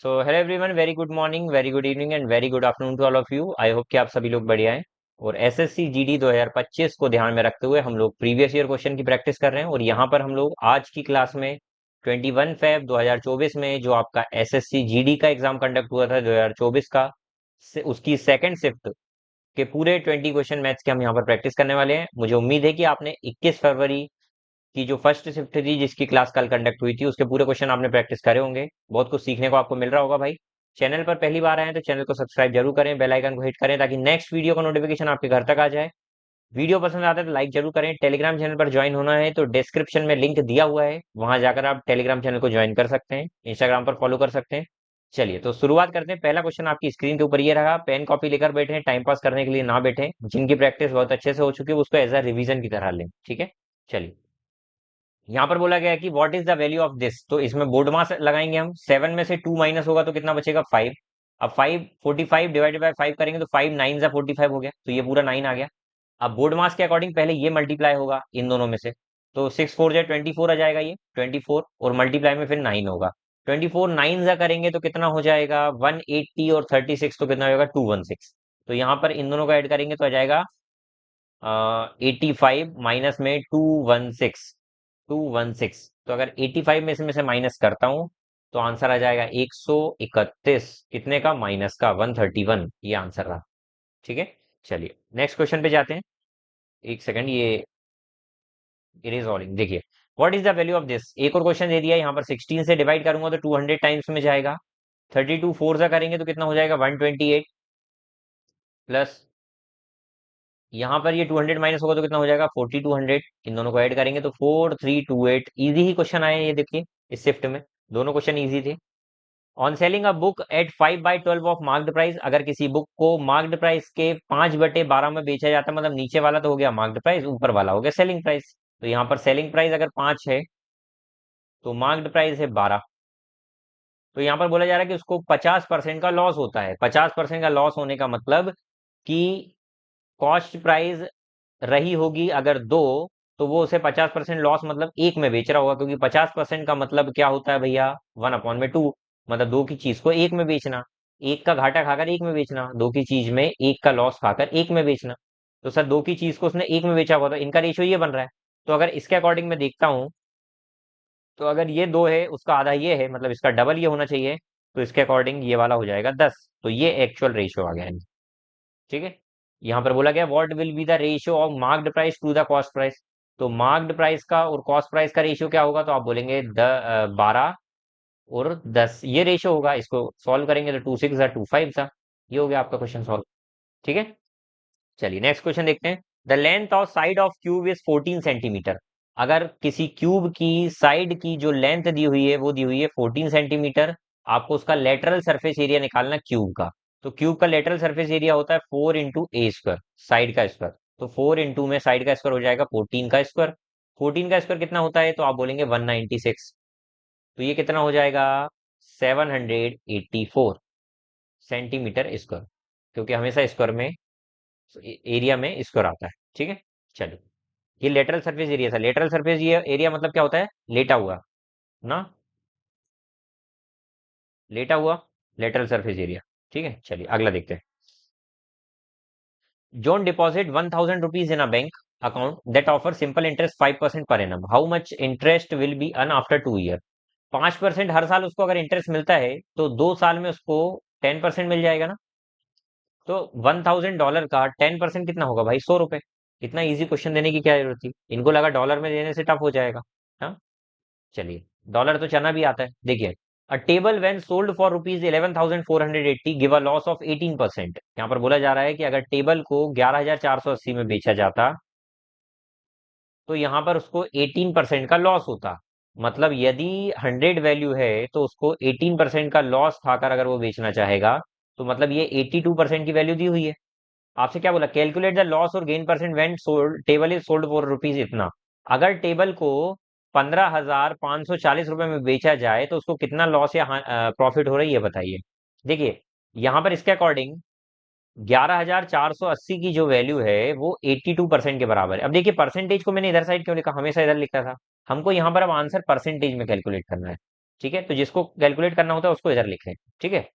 So hello everyone, very good morning, very good evening and very good afternoon to all of you. I hope कि आप सभी लोग बढ़िया हैं। और एसएससी जीडी 2025 को ध्यान में रखते हुए हम लोग प्रीवियस ईयर क्वेश्चन की प्रैक्टिस कर रहे हैं। और यहाँ पर हम लोग आज की क्लास में 21 फेब 2024 में जो आपका एसएससी जीडी का एग्जाम कंडक्ट हुआ था 2024 का, उसकी सेकंड शिफ्ट के पूरे 20 क्वेश्चन मैथ्स के हम यहाँ पर प्रैक्टिस करने वाले हैं। मुझे उम्मीद है कि आपने 21 फरवरी की जो फर्स्ट शिफ्ट थी जिसकी क्लास कल कंडक्ट हुई थी उसके पूरे क्वेश्चन आपने प्रैक्टिस करे होंगे। बहुत कुछ सीखने को आपको मिल रहा होगा भाई। चैनल पर पहली बार आए हैं तो चैनल को सब्सक्राइब जरूर करें, बेल आइकन को हिट करें ताकि नेक्स्ट वीडियो का नोटिफिकेशन आपके घर तक आ जाए। वीडियो पसंद आता है तो लाइक जरूर करें। टेलीग्राम चैनल पर ज्वाइन होना है तो डिस्क्रिप्शन में लिंक दिया हुआ है, वहां जाकर आप टेलीग्राम चैनल को ज्वाइन कर सकते हैं, इंस्टाग्राम पर फॉलो कर सकते हैं। चलिए तो शुरुआत करते हैं। पहला क्वेश्चन आपकी स्क्रीन के ऊपर ये रहा। पेन कॉपी लेकर बैठे, टाइम पास करने के लिए ना बैठे। जिनकी प्रैक्टिस बहुत अच्छे से हो चुकी है उसको एज अ रिवीजन की तरह लें, ठीक है। चलिए, यहाँ पर बोला गया है कि what is the value of this. तो इसमें बोर्ड मास लगाएंगे हम। 7 में से 2 माइनस होगा तो कितना बचेगा? 5। अब 45 डिवाइडेड बाय 5 करेंगे तो 5 9 जा 45 हो गया, तो ये पूरा 9 आ गया। अब बोर्ड मास के अकॉर्डिंग पहले ये मल्टीप्लाई होगा इन दोनों में से। तो 6 4 जा 24 आ जाएगा, ये 24 और मल्टीप्लाई में फिर 9 होगा। 24 9 जा करेंगे तो कितना हो जाएगा? 180 और 36 तो कितना हो जाएगा? 216। तो यहाँ पर इन दोनों को ऐड करेंगे तो आ जाएगा 85 माइनस में 216। 216 तो अगर 85 में से माइनस करता हूं तो आंसर आ जाएगा 131। कितने का? माइनस का 131, ये आंसर रहा। ठीक है, चलिए नेक्स्ट क्वेश्चन पे जाते हैं। एक सेकंड, ये इट इज ऑलिंग। देखिए, what is the value of this. एक और क्वेश्चन दे दिया है यहाँ पर। 16 से डिवाइड करूंगा तो 200 टाइम्स में जाएगा। 32 4 से करेंगे तो कितना हो जाएगा? 128 प्लस यहाँ पर ये 200 माइनस होगा तो कितना हो जाएगा? 4200। इन दोनों को ऐड करेंगे तो 4328। इजी ही क्वेश्चन आए हैं ये, देखिए इस शिफ्ट में दोनों क्वेश्चन इजी थे। On selling a book at 5/12 of marked price. अगर किसी बुक को मार्क्ड प्राइस के 5/12 में बेचा जाता है, मतलब नीचे वाला तो हो गया मार्क्ड प्राइस, ऊपर वाला हो गया सेलिंग प्राइस। तो यहाँ पर सेलिंग प्राइस अगर 5 है तो मार्क्ड प्राइस है 12। तो यहाँ पर बोला जा रहा है कि उसको 50% का लॉस होता है। 50% का लॉस होने का मतलब कि कॉस्ट प्राइस रही होगी अगर 2, तो वो उसे 50% लॉस मतलब एक में बेच रहा होगा, क्योंकि 50% का मतलब क्या होता है भैया? 1/2। मतलब दो की चीज को एक में बेचना, एक का घाटा खाकर एक में बेचना, दो की चीज में एक का लॉस खाकर एक में बेचना। तो सर दो की चीज को उसने एक में बेचा हुआ, तो इनका रेशियो ये बन रहा है। तो अगर इसके अकॉर्डिंग मैं देखता हूं तो अगर ये 2 है, उसका आधा ये है, मतलब इसका डबल ये होना चाहिए। तो इसके अकॉर्डिंग ये वाला हो जाएगा 10। तो ये एक्चुअल रेशियो आ गया। ठीक है, यहाँ पर बोला गया what will be the ratio of marked price to the cost price. तो मार्क्ड प्राइस का और कॉस्ट प्राइस का रेशियो क्या होगा? तो आप बोलेंगे 12 और 10, ये रेशियो होगा। इसको सॉल्व करेंगे तो 2 6 2 5 सा। ये हो गया आपका क्वेश्चन सॉल्व। ठीक है, चलिए नेक्स्ट क्वेश्चन देखते हैं। The length of side of cube is 14 centimetre. अगर किसी क्यूब की साइड की जो लेंथ दी हुई है वो दी हुई है 14 सेंटीमीटर। आपको उसका लेटरल सरफेस एरिया निकालना क्यूब का। तो क्यूब का लेटरल सरफेस एरिया होता है 4 इंटू ए स्क्वायर, साइड का स्क्वायर। तो 4 इंटू में साइड का स्क्वायर हो जाएगा 14 का स्क्वायर। 14 का स्क्वायर कितना होता है? तो आप बोलेंगे 196। तो ये कितना हो जाएगा? 784 सेंटीमीटर स्क्वायर, क्योंकि हमेशा स्क्वायर में एरिया में स्क्वायर आता है। ठीक है, चलो ये लेटरल सरफेस एरिया था। लेटरल सरफेस ये एरिया मतलब क्या होता है? लेटा हुआ ना, लेटा हुआ लेटरल सरफेस एरिया। ठीक है, चलिए अगला देखते हैं। John deposit 1000 rupees in a bank account that offer simple interest 5% per annum. How much interest will be earn after 2 year. 5% हर साल उसको अगर इंटरेस्ट मिलता है तो 2 साल में उसको 10% मिल जाएगा ना। तो $1000 का 10% कितना होगा भाई? 100 रुपए। इतना इजी क्वेश्चन देने की क्या जरूरत थी? इनको लगा डॉलर में देने से टफ हो जाएगा। हाँ, चलिए डॉलर तो चना भी आता है। देखिए, अ table when sold for rupees 11,480 give a loss of 18%। यहाँ पर बोला जा रहा है कि अगर टेबल को 11,480 में बेचा जाता तो यहाँ पर उसको 18% का लॉस होता। मतलब यदि 100 वैल्यू है तो उसको 18% का लॉस खाकर अगर वो बेचना चाहेगा, तो मतलब ये 82% की वैल्यू दी हुई है। आपसे क्या बोला? कैलकुलेट द लॉस और gain percent when sold table is sold for rupees इतना। अगर टेबल को 15,540 रुपए में बेचा जाए तो उसको कितना लॉस या प्रॉफिट हो रही है बताइए। देखिए, यहाँ पर इसके अकॉर्डिंग 11,480 की जो वैल्यू है वो 82% के बराबर है। अब देखिए, परसेंटेज को मैंने इधर साइड क्यों लिखा? हमेशा इधर लिखा था। हमको यहाँ पर अब आंसर परसेंटेज में कैलकुलेट करना है। ठीक है, तो जिसको कैलकुलेट करना होता है उसको इधर लिखें। ठीक है,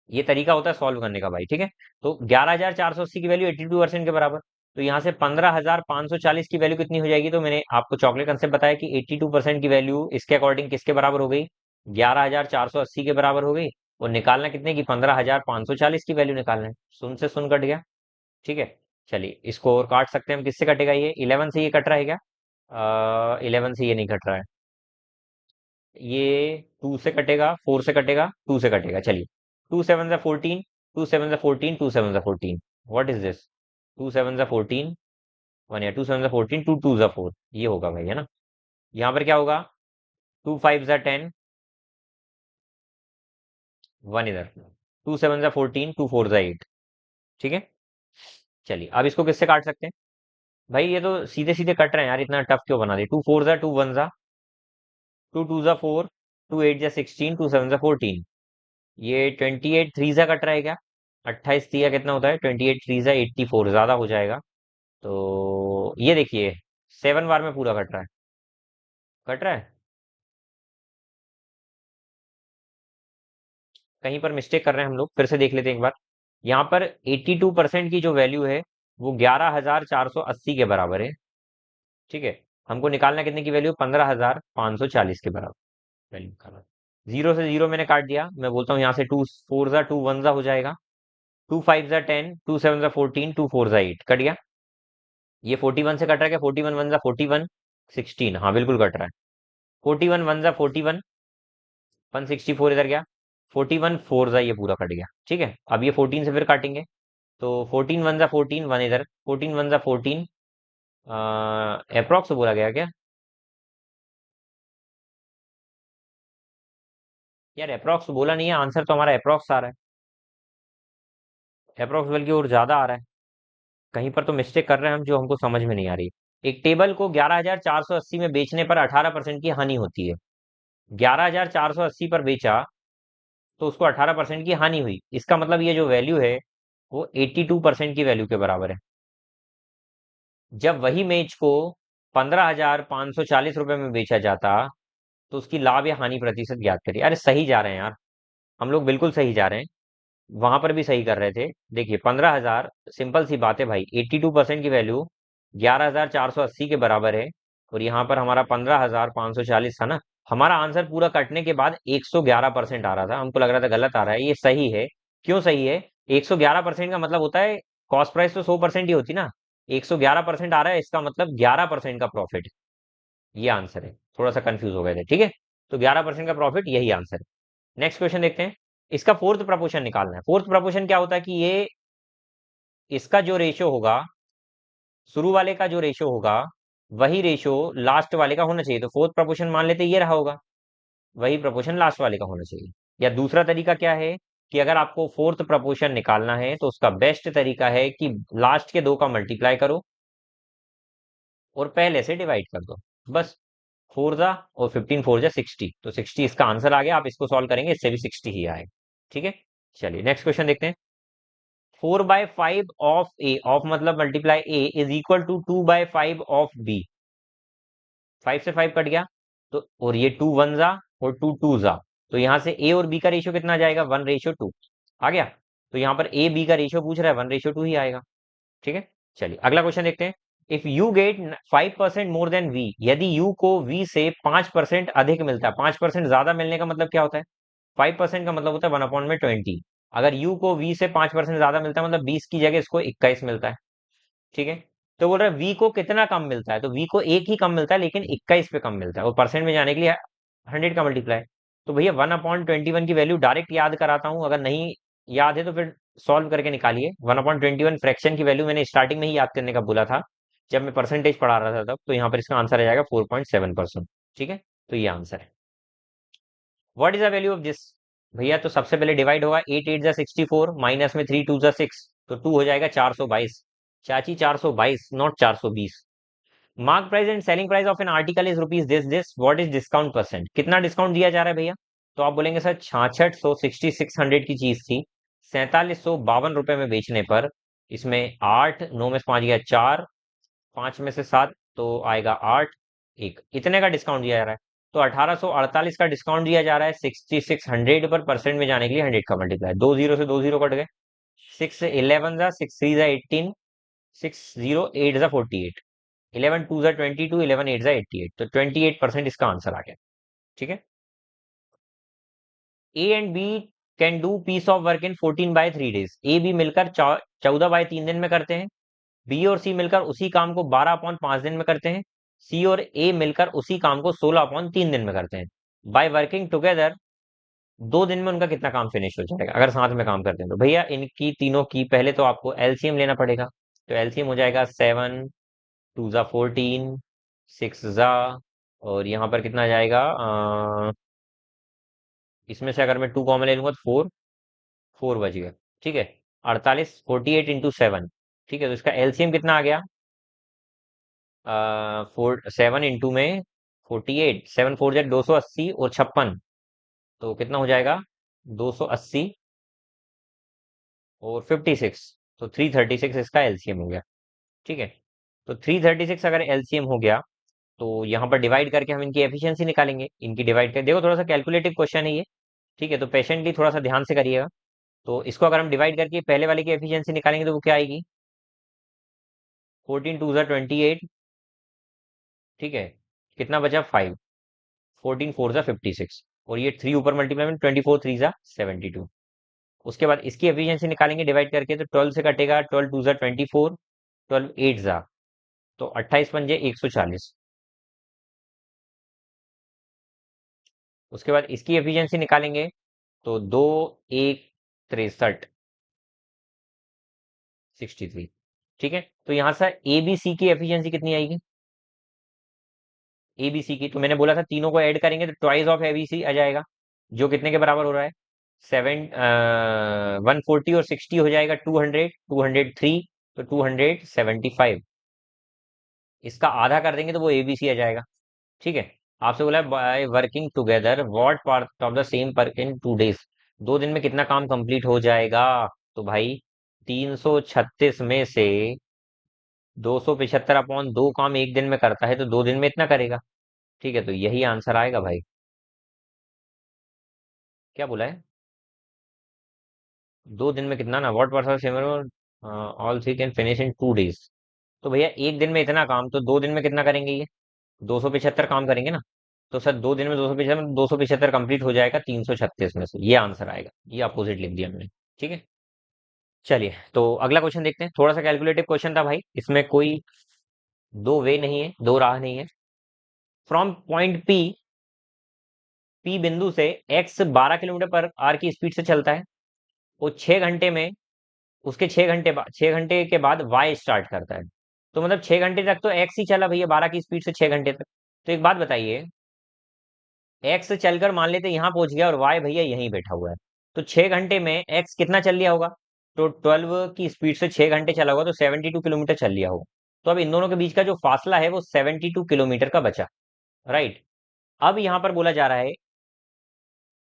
ये तरीका होता है सॉल्व करने का भाई। ठीक है, तो 11,480 की वैल्यू 82% के बराबर, तो यहाँ से 15,540 की वैल्यू कितनी हो जाएगी? तो मैंने आपको चॉकलेट कंसेप्ट बताया कि 82% की वैल्यू इसके अकॉर्डिंग किसके बराबर हो गई? 11,480 के बराबर हो गई। और निकालना कितने की? 15,540 की वैल्यू निकालना है। सुन से सुन कट गया। ठीक है, चलिए इसको और काट सकते हैं हम। किससे कटेगा ये? 11 से ये कट रहा है क्या? 11 से ये नहीं कट रहा है। ये 2 से कटेगा, 4 से कटेगा, 2 से कटेगा। चलिए, 2 7 जा 14, 2 7 जा 14, 2 7 जा 14। What is this? 2 7 जा 14, 1 या 2 7 जा 14, 2 2 जा 4, ये होगा भाई, है ना? यहाँ पर क्या होगा? 2 5 जा 10, 1 इधर, 2 7 जा 14, 2 4 जा 8। ठीक है, चलिए अब इसको किससे काट सकते हैं? भाई ये तो सीधे सीधे कट रहे हैं यार, इतना टफ क्यों बना दिए? 2 4 जा 2 1 जा, 2 2 जा 4, 2 8 जा 16, 2 7 जा 14। ये 28 3 जा कट रहा है क्या? 28 दिया कितना होता है? 28 थ्री जा 84, ज्यादा हो जाएगा। तो ये देखिए, 7 बार में पूरा कट रहा है। कट रहा है, कहीं पर मिस्टेक कर रहे हैं हम लोग, फिर से देख लेते हैं एक बार। यहाँ पर 82% की जो वैल्यू है वो 11,480 के बराबर है। ठीक है, हमको निकालना कितने की वैल्यू? 15,540 के बराबर वैल्यू निकालना। जीरो से जीरो मैंने काट दिया। मैं बोलता हूँ यहाँ से 2 4 जा 2 1 जा हो जाएगा, 2 5 जा 10, 2 7 जा 14, 2 4 जा 8, कट गया। ये 41 से कट रहा है क्या? 41 1 जा 41, 16, हाँ बिल्कुल कट रहा है। 41 1 जा 41, 164 इधर गया, 41 4 जा ये पूरा कट गया। ठीक है, अब ये 14 से फिर काटेंगे, तो 14 1 जा 14, 1 इधर, 14 1 जा 14, अप्रोक्स बोला गया क्या? यार अप्रोक्स बोला नहीं है, आंसर तो हमारा अप्रोक्स आ रहा है। अप्रोक्स बल्कि और ज्यादा आ रहा है। कहीं पर तो मिस्टेक कर रहे हैं हम, जो हमको समझ में नहीं आ रही। एक टेबल को 11,480 में बेचने पर 18% की हानि होती है। 11,480 पर बेचा तो उसको 18% की हानि हुई। इसका मतलब ये जो वैल्यू है वो 82% की वैल्यू के बराबर है। जब वही मेज को 15,540 रुपए में बेचा जाता तो उसकी लाभ या हानि प्रतिशत ज्ञात करिए। अरे सही जा रहे हैं यार, हम लोग बिल्कुल सही जा रहे हैं। वहां पर भी सही कर रहे थे। देखिए 15,000, सिंपल सी बात है भाई, 82% की वैल्यू 11,480 के बराबर है। और यहाँ पर हमारा 15,540 था ना। हमारा आंसर पूरा कटने के बाद 111% आ रहा था। हमको लग रहा था गलत आ रहा है, ये सही है। क्यों सही है? 111% का मतलब होता है कॉस्ट प्राइस तो 100% ही होती ना। 111% आ रहा है, इसका मतलब 11% का प्रॉफिट। ये आंसर है। थोड़ा सा कंफ्यूज हो गए थे, ठीक है। तो 11% का प्रॉफिट, यही आंसर है। नेक्स्ट क्वेश्चन देखते हैं। इसका फोर्थ प्रपोर्शन निकालना है। फोर्थ प्रपोर्शन क्या होता है कि ये इसका जो रेशियो होगा, शुरू वाले का जो रेशियो होगा वही रेशियो लास्ट वाले का होना चाहिए। तो फोर्थ प्रपोर्शन मान लेते ये रहा होगा, वही प्रपोर्शन लास्ट वाले का होना चाहिए। या दूसरा तरीका क्या है कि अगर आपको फोर्थ प्रपोर्शन निकालना है तो उसका बेस्ट तरीका है कि लास्ट के दो का मल्टीप्लाई करो और पहले से डिवाइड कर दो, बस। 4 जा और 15 4 जा 60, तो 60 इसका आंसर आ गया। आप इसको सॉल्व करेंगे, इससे भी 60 ही आएगा। ठीक है, चलिए नेक्स्ट क्वेश्चन देखते हैं। 4/5 ऑफ ए, ऑफ मतलब multiply A, is equal to 2/5 of B. 5 से 5 कट गया, तो और ये 2 1 जा और 2 2 जा, तो यहाँ से ए और बी का रेशियो कितना आ जाएगा? 1:2 आ गया। तो यहाँ पर ए बी का रेशियो पूछ रहा है, 1:2 ही आएगा। ठीक है, चलिए अगला क्वेश्चन देखते हैं। If U get 5% more than V, यदि यू को वी से 5% अधिक मिलता है। 5% ज्यादा मिलने का मतलब क्या होता है? 5% का मतलब होता है 1/20। अगर यू को वी से 5% ज्यादा मिलता है, मतलब 20 की जगह इसको 21 मिलता है। ठीक है, तो बोल रहा है वी को कितना कम मिलता है? तो वी को एक ही कम मिलता है, लेकिन 21 पे कम मिलता है। और परसेंट में जाने के लिए 100 का मल्टीप्लाई। तो भैया 1/21 की वैल्यू डायरेक्ट याद कराता हूँ, अगर नहीं याद है तो फिर सॉल्व करके निकालिए। 1/21 फ्रैक्शन की वैल्यू मैंने स्टार्टिंग में ही याद करने का बोला था, जब मैं परसेंटेज पढ़ा रहा था तब। तो यहाँ पर इसका आंसर आ जाएगा 4.7%। ठीक है, तो ये आंसर है। What is the value of this? भैया तो सबसे पहले डिवाइड होगा, 8 8 जा 64, माइनस में 3 2 जा 6, तो 2 हो जाएगा 422। चाची 422, not 420। Mark price and selling price of an article is rupees this what is discount percent? कितना डिस्काउंट दिया जा रहा है भैया? तो आप बोलेंगे सर 6600 की चीज थी, 4752 में बेचने पर इसमें 8 9 में से 5 गया 4, 5 में से 7 तो आएगा 8, एक इतने का डिस्काउंट दिया जा रहा है। तो 1848 का डिस्काउंट दिया जा रहा है 6600 पर, परसेंट में जाने के लिए 100 का मल्टीप्लाई, दो जीरो से दो जीरो कट गए, 6 11 जा 6 3 जा 18, 6 0 8 जा 48, 11 2 जा 22, 11 8 जा 88, तो 28% इसका आंसर आ गया। ठीक है। A and B can do piece of work in 14/3 days। A B मिलकर 14/3 दिन में करते हैं, बी और सी मिलकर उसी काम को 12/5 दिन में करते हैं, सी और ए मिलकर उसी काम को 16/3 दिन में करते हैं। बाय वर्किंग टुगेदर 2 दिन में उनका कितना काम फिनिश हो जाएगा अगर साथ में काम करते हैं? तो भैया इनकी तीनों की पहले तो आपको एलसीएम लेना पड़ेगा। तो एलसीएम हो जाएगा 7 2 जा 14, 6 जा, और यहाँ पर कितना जाएगा, इसमें से अगर मैं 2 कॉमन ले लूंगा तो 4, 4 बच गया। ठीक है। 48, 48 × 7। ठीक है, तो इसका एलसीएम कितना आ गया, 7 में 48, 7 4 जा 280 और 56, तो कितना हो जाएगा 280 और 56, तो 336 इसका एलसीएम हो गया। ठीक है। तो 336 अगर एलसीएम हो गया, तो यहाँ पर डिवाइड करके हम इनकी एफिशिएंसी निकालेंगे। इनकी डिवाइड कर देखो, थोड़ा सा कैलकुलेटिव क्वेश्चन है ये। ठीक है, तो पेशेंटली थोड़ा सा ध्यान से करिएगा। तो इसको अगर हम डिवाइड करके पहले वाले की एफिशिएंसी निकालेंगे तो वो क्या आएगी, 14 2 जा 28। ठीक है, कितना बचा 5, 14 4 जा 56, और ये 3 ऊपर मल्टीप्लाई में 24 3 जा 72। उसके बाद इसकी एफिशिएंसी निकालेंगे डिवाइड करके, तो 12 से कटेगा, 12 2 जा 24, 12 8 जा, तो 28 पंजे 140। उसके बाद इसकी एफिशिएंसी निकालेंगे, तो 2 1 63, 63। ठीक है, तो यहां से ए बी सी की एफिशिएंसी कितनी आएगी, ए बी सी की, तो मैंने बोला था तीनों को ऐड करेंगे तो twice of A B C आ जाएगा, जो कितने के बराबर हो रहा है, 140 और 60 हो जाएगा 200, 203, तो 275। इसका आधा कर देंगे तो वो एबीसी आ जाएगा। ठीक है। आपसे बोला है by working together what part of the same work in 2 days। 2 दिन में कितना काम कंप्लीट हो जाएगा, तो भाई 336 में से 275/2 काम एक दिन में करता है, तो 2 दिन में इतना करेगा। ठीक है, तो यही आंसर आएगा भाई। क्या बोला है, 2 दिन में कितना ना, what part same all three can finish in 2 days। तो भैया एक दिन में इतना काम, तो 2 दिन में कितना करेंगे ये, 275 काम करेंगे ना। तो सर 2 दिन में 275, 275 कंप्लीट हो जाएगा 336 में से, ये आंसर आएगा। ये अपोजिट लिख दिया मैंने। ठीक है। चलिए, तो अगला क्वेश्चन देखते हैं। थोड़ा सा कैलकुलेटिव क्वेश्चन था भाई, इसमें कोई दो वे नहीं है, दो राह नहीं है। फ्रॉम पॉइंट पी, पी बिंदु से एक्स 12 किलोमीटर पर आर की स्पीड से चलता है, वो 6 घंटे में, उसके 6 घंटे बाद, 6 घंटे के बाद वाई स्टार्ट करता है। तो मतलब 6 घंटे तक तो एक्स ही चला भैया 12 की स्पीड से 6 घंटे तक। तो एक बात बताइए, एक्स चलकर मान लेते यहाँ पहुंच गया और वाई भैया यहीं बैठा हुआ है, तो 6 घंटे में एक्स कितना चल लिया होगा, तो 12 की स्पीड से 6 घंटे चला होगा तो 72 किलोमीटर चल लिया होगा। तो अब इन दोनों के बीच का जो फासला है वो 72 किलोमीटर का बचा। राइट। अब यहाँ पर बोला जा रहा है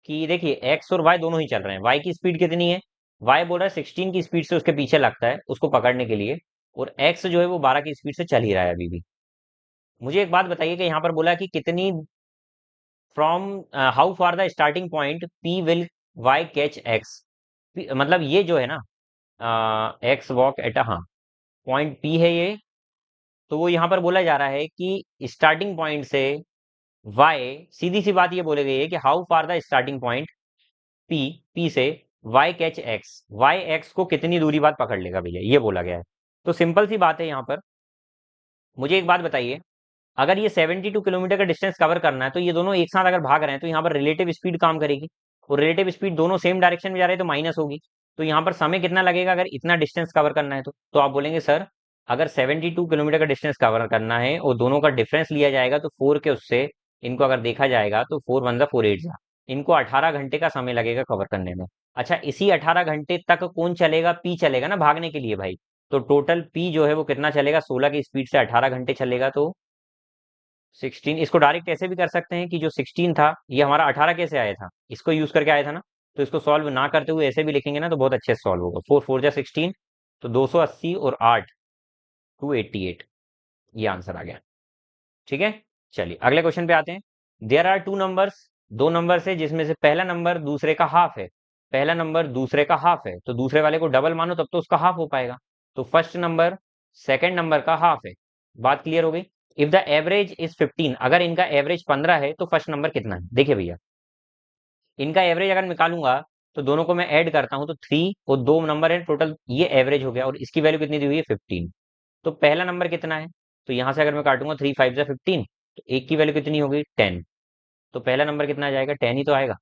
कि देखिए एक्स और वाई दोनों ही चल रहे हैं, वाई की स्पीड कितनी है, वाई बोल रहा है 16 की स्पीड से उसके पीछे लगता है उसको पकड़ने के लिए, और एक्स जो है वो 12 की स्पीड से चल ही रहा है अभी भी। मुझे एक बात बताइए कि यहाँ पर बोला कि कितनी, from how far the starting point P will Y catch X, मतलब ये जो है ना, एक्स वॉक एट, हाँ पॉइंट पी है ये, तो वो यहाँ पर बोला जा रहा है कि स्टार्टिंग पॉइंट से वाई, सीधी सी बात ये बोली गई है कि how far the starting point P, P से Y catch X, Y X को कितनी दूरी बाद पकड़ लेगा भैया, ये बोला गया है। तो सिंपल सी बात है यहाँ पर। मुझे एक बात बताइए, अगर ये 72 किलोमीटर का डिस्टेंस कवर करना है, तो ये दोनों एक साथ अगर भाग रहे हैं तो यहाँ पर रिलेटिव स्पीड काम करेगी, और रिलेटिव स्पीड दोनों सेम डायरेक्शन में जा रहे हैं तो माइनस होगी। तो यहाँ पर समय कितना लगेगा अगर इतना डिस्टेंस कवर करना है, तो आप बोलेंगे सर अगर 72 किलोमीटर का डिस्टेंस कवर करना है और दोनों का डिफरेंस लिया जाएगा तो 4 के उससे इनको अगर देखा जाएगा तो 4 1 जा 4 8 जा, इनको 18 घंटे का समय लगेगा कवर करने में। अच्छा, इसी 18 घंटे तक कौन चलेगा, पी चलेगा ना भागने के लिए भाई। तो टोटल पी जो है वो कितना चलेगा, 16 की स्पीड से 18 घंटे चलेगा, तो 16, इसको डायरेक्ट ऐसे भी कर सकते हैं कि जो 16 था ये हमारा 18 कैसे आया था, इसको यूज करके आया था ना, तो इसको सॉल्व ना करते हुए ऐसे भी लिखेंगे ना तो बहुत अच्छे से सॉल्व होगा। 4 4 जा 16, तो 280 और 8 288, ये आंसर आ गया। ठीक है। चलिए अगले क्वेश्चन पे आते हैं। देयर आर टू नंबर्स, दो नंबर है जिसमें से पहला नंबर दूसरे का हाफ है, पहला नंबर दूसरे का हाफ है, तो दूसरे वाले को डबल मानो तब तो उसका हाफ हो पाएगा। तो फर्स्ट नंबर सेकंड नंबर का हाफ है। बात क्लियर हो गई। इफ द एवरेज इज 15, अगर इनका एवरेज 15 है तो फर्स्ट नंबर कितना है, देखिए भैया इनका एवरेज अगर निकालूंगा तो दोनों को मैं ऐड करता हूं तो 3 और दो नंबर है टोटल, ये एवरेज हो गया और इसकी वैल्यू कितनी दी हुई है 15। तो पहला नंबर कितना है, तो यहां से अगर मैं काटूंगा 3 5 जा 15, तो एक की वैल्यू कितनी होगी 10। तो पहला नंबर कितना आ जाएगा 10 ही तो आएगा।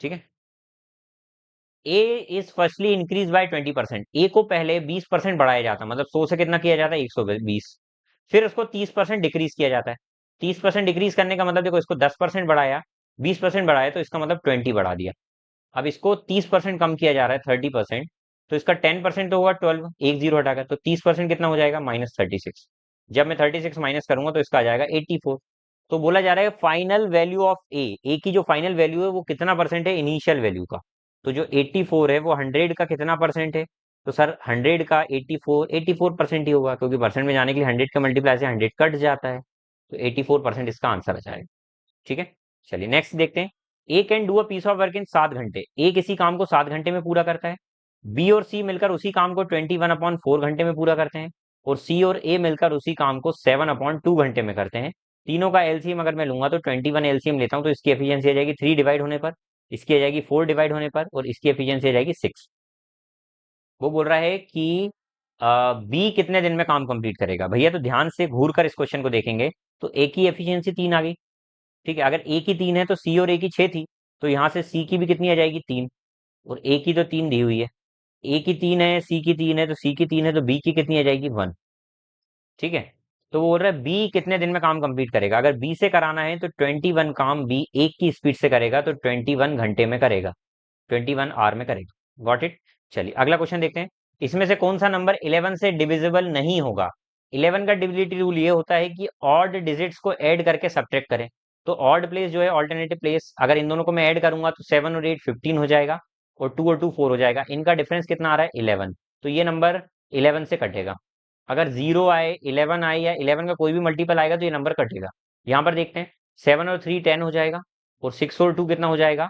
ठीक है। ए इज फर्स्टली इंक्रीज बाय 20%, ए को पहले 20% बढ़ाया जाता है, मतलब 100 से कितना किया जाता है 120, फिर उसको 30% डिक्रीज किया जाता है। 30% डिक्रीज करने का मतलब देखो इसको 10% बढ़ाया, 20% बढ़ाया तो इसका मतलब 20 बढ़ा दिया। अब इसको 30% कम किया जा रहा है 30%, तो इसका 10% तो होगा 12, एक जीरो हटाकर, तो 30% कितना हो जाएगा -36। जब मैं 36 माइनस करूंगा तो इसका आ जाएगा 84। तो बोला जा रहा है फाइनल वैल्यू ऑफ ए की जो फाइनल वैल्यू है वो कितना परसेंट है इनिशियल वैल्यू का। तो जो 84 है वो 100 का कितना परसेंट है, तो सर 100 का 84% ही होगा, क्योंकि परसेंट में जाने के लिए 100 का मल्टीप्लाई से 100 कट जाता है, तो 84% इसका आंसर आ जाएगा। ठीक है। चलिए नेक्स्ट देखते हैं। A can do a piece of work in 7 घंटे, ए किसी काम को 7 घंटे में पूरा करता है। बी और सी मिलकर उसी काम को 21/4 घंटे में पूरा करते हैं। और सी और ए मिलकर उसी काम को 7/2 घंटे में करते हैं। तीनों का एलसीएम अगर मैं लूंगा तो 21 एलसीएम लेता हूं तो इसकी एफिशिएंसी आ जाएगी 3 डिवाइड होने पर, इसकी आ जाएगी 4 डिवाइड होने पर, और इसकी एफिशिएंसी आ जाएगी 6। वो बोल रहा है कि बी कितने दिन में काम कंप्लीट करेगा। भैया तो ध्यान से घूर कर इस क्वेश्चन को देखेंगे तो ए की एफिशिएंसी 3 आ गई। ठीक है, अगर ए की 3 है तो सी और ए की 6 थी, तो यहाँ से सी की भी कितनी आ जाएगी 3, और ए की तो 3 दी हुई है। ए की 3 है, सी की 3 है, तो सी की 3 है, तो बी की कितनी आ जाएगी 1। ठीक है। तो वो बोल रहा है बी कितने दिन में काम कंप्लीट करेगा। अगर बी से कराना है तो 21 काम बी एक की स्पीड से करेगा, तो 21 घंटे में करेगा, 21 आवर में करेगा। Got it. चलिए अगला क्वेश्चन देखते हैं। इसमें से कौन सा नंबर 11 से डिविजिबल नहीं होगा। 11 का डिविजिबिलिटी रूल ये होता है कि ऑड डिजिट्स को ऐड करके सब्ट्रैक्ट करें। तो ऑड प्लेस जो है ऑल्टरनेटिव प्लेस, अगर इन दोनों को मैं ऐड करूंगा तो 7 और 8 15 हो जाएगा, और 2 4 हो जाएगा। इनका डिफरेंस कितना आ रहा है 11, तो ये नंबर 11 से कटेगा। अगर 0 आए 11 आए या 11 का कोई भी मल्टीपल आएगा तो ये नंबर कटेगा। यहाँ पर देखते हैं 7 और 3 10 हो जाएगा, और 6 और 2 कितना हो जाएगा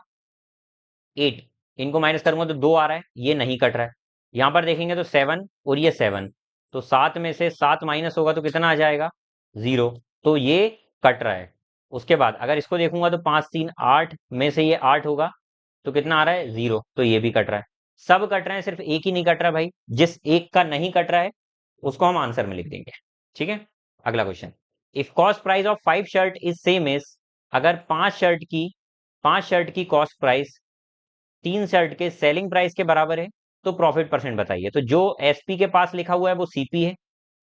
8। इनको माइनस करूंगा तो 2 आ रहा है, ये नहीं कट रहा है। यहाँ पर देखेंगे तो 7 और ये 7, तो 7 में से 7 माइनस होगा तो कितना आ जाएगा 0, तो ये कट रहा है। उसके बाद अगर इसको देखूंगा तो 5 3 8 में से ये 8 होगा, तो कितना आ रहा है 0, तो ये भी कट रहा है। सब कट रहे हैं, सिर्फ एक ही नहीं कट रहा भाई। जिस एक का नहीं कट रहा है उसको हम आंसर में लिख देंगे। ठीक है। अगला question. If cost price of 5 shirt is same is, अगर 5 शर्ट की कॉस्ट प्राइस 3 शर्ट के सेलिंग प्राइस के बराबर है तो प्रॉफिट परसेंट बताइए। तो जो एसपी के पास लिखा हुआ है वो सीपी है,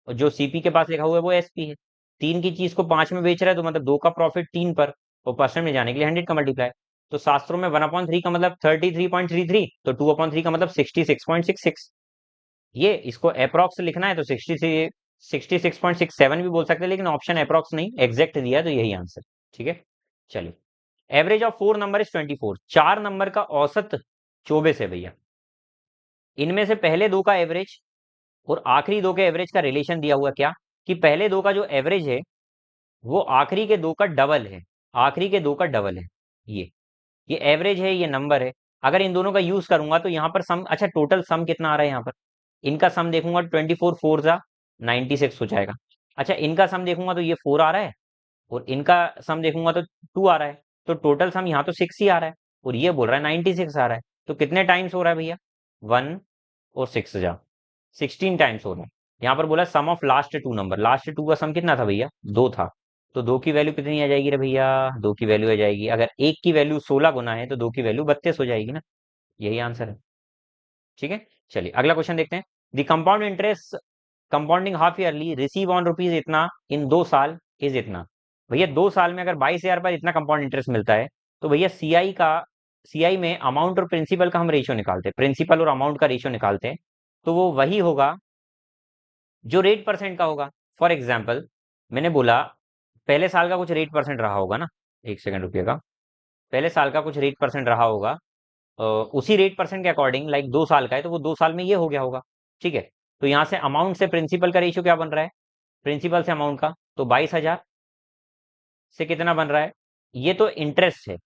और जो सीपी के पास लिखा हुआ है वो एसपी है। 3 की चीज को 5 में बेच रहा है तो मतलब 2 का प्रॉफिट 3 पर, और परसेंट में जाने के लिए 100 का मल्टीप्लाई। तो शास्त्रों में 1/3 का मतलब 33.33, तो 2/3 का मतलब 66.66। ये इसको अप्रोक्स लिखना है तो 66.67 भी बोल सकते हैं, लेकिन ऑप्शन अप्रोक्स नहीं एग्जैक्ट दिया तो यही आंसर। ठीक है। चलिए average of 4 number is 24, 4 number का औसत 24 है भैया। इनमें से पहले दो का एवरेज और आखिरी दो के एवरेज का रिलेशन दिया हुआ क्या, कि पहले दो का जो एवरेज है वो आखिरी के दो का डबल है, आखिरी के दो का डबल है। ये एवरेज है, ये नंबर है। अगर इन दोनों का यूज करूंगा तो यहाँ पर सम, अच्छा टोटल सम कितना आ रहा है यहाँ पर, इनका सम देखूंगा 24 4 जा 96 हो जाएगा। अच्छा इनका सम देखूंगा तो ये 4 आ रहा है, और इनका सम देखूंगा तो 2 आ रहा है, तो टोटल सम यहाँ तो 6 ही आ रहा है, और ये बोल रहा है 96 आ रहा है। तो कितने टाइम्स हो रहा है भैया 1 और 6 जा 16 टाइम्स हो रहा है। यहाँ पर बोला sum of last two number, last two का सम कितना था भैया 2 था, तो 2 की वैल्यू कितनी आ जाएगी रे भैया, 2 की वैल्यू आ जाएगी, अगर 1 की वैल्यू 16 गुना है तो 2 की वैल्यू 32 हो जाएगी ना, यही आंसर है। ठीक है। चलिए अगला क्वेश्चन देखते हैं। The compound interest compounding half yearly receive on rupees इतना इन 2 साल इज इतना। भैया 2 साल में अगर 22,000 पर इतना कंपाउंड इंटरेस्ट मिलता है, तो भैया सीआई में अमाउंट और प्रिंसिपल का हम रेशियो निकालते हैं, प्रिंसिपल और अमाउंट का रेशियो निकालते हैं, तो वो वही होगा जो रेट परसेंट का होगा। फॉर एग्जाम्पल मैंने बोला पहले साल का कुछ रेट परसेंट रहा होगा ना, एक सेकंड रुपिएगा, पहले साल का कुछ रेट परसेंट रहा होगा, उसी रेट परसेंट के अकॉर्डिंग लाइक 2 साल का है तो वो 2 साल में ये हो गया होगा। ठीक है। तो यहाँ से अमाउंट से प्रिंसिपल का रेशियो क्या बन रहा है, प्रिंसिपल से अमाउंट का, तो 22,000 से कितना बन रहा है ये तो इंटरेस्ट है।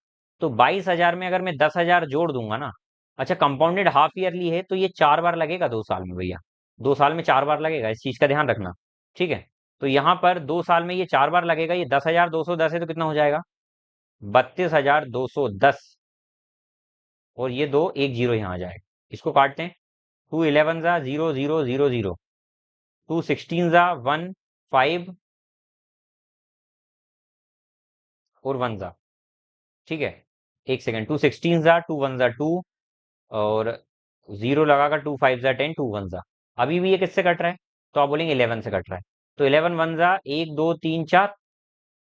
तो 22,000 में अगर मैं 10,000 जोड़ दूंगा ना, अच्छा कंपाउंडेड हाफ ईयरली है तो ये 4 बार लगेगा 2 साल में भैया, 2 साल में 4 बार लगेगा, इस चीज का ध्यान रखना। ठीक है। तो यहाँ पर 2 साल में ये 4 बार लगेगा, ये 10,210 है तो कितना हो जाएगा? 32,210। और ये दो एक जीरो यहाँ आ जाएगा, इसको काटते हैं। 2 11 जा 0 0 0 0, 2 16 जा 1 5 और 1 जा। ठीक है। एक सेकेंड, 2 16 जा 2 1 जा 2, और जीरो लगाकर 2 5 जा 10, 2 1 जा। अभी भी ये किससे कट रहा है? तो आप बोलेंगे 11 से कट रहा है। तो 11 1 जा 1 2 3 4,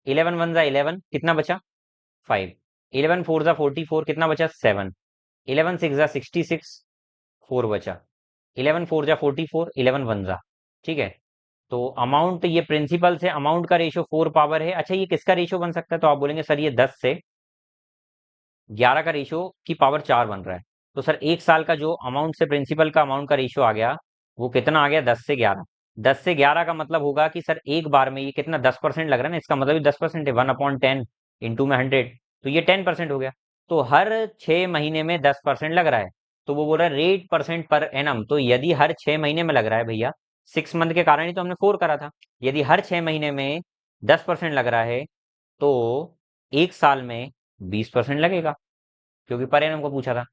11 1 जा 11, कितना बचा? 5। 11 4 जा 44, कितना बचा? 7। 11 6 जा 66, 4 बचा। 11 4 जा 44, 11 1 जा। ठीक है। तो अमाउंट, ये प्रिंसिपल से अमाउंट का रेशियो 4 पावर है। अच्छा ये किसका रेशियो बन सकता है? तो आप बोलेंगे सर ये 10 से 11 का रेशियो की पावर 4 बन रहा है। तो सर 1 साल का जो अमाउंट से प्रिंसिपल का अमाउंट का रेशियो आ गया, वो कितना आ गया? 10 से 11। 10 से 11 का मतलब होगा कि सर एक बार में ये कितना 10% लग रहा है ना, इसका मतलब 10% है, 1/10 इंटू में 100, तो ये 10% हो गया। तो हर 6 महीने में 10% लग रहा है। तो वो बोल रहा है रेट परसेंट पर एनम। तो यदि हर 6 महीने में लग रहा है भैया, 6 मंथ के कारण ही तो हमने 4 करा था, यदि हर 6 महीने में 10% लग रहा है, तो 1 साल में 20% लगेगा, क्योंकि पर एनम को पूछा था।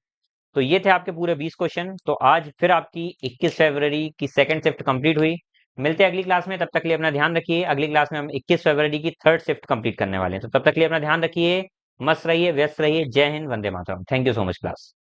तो ये थे आपके पूरे 20 क्वेश्चन। तो आज फिर आपकी 21 फरवरी की सेकंड शिफ्ट कंप्लीट हुई। मिलते हैं अगली क्लास में, तब तक के लिए अपना ध्यान रखिए। अगली क्लास में हम 21 फरवरी की थर्ड शिफ्ट कंप्लीट करने वाले हैं। तो तब तक के लिए अपना ध्यान रखिए, मस्त रहिए, व्यस्त रहिए। जय हिंद, वंदे मातरम। Thank you so much class.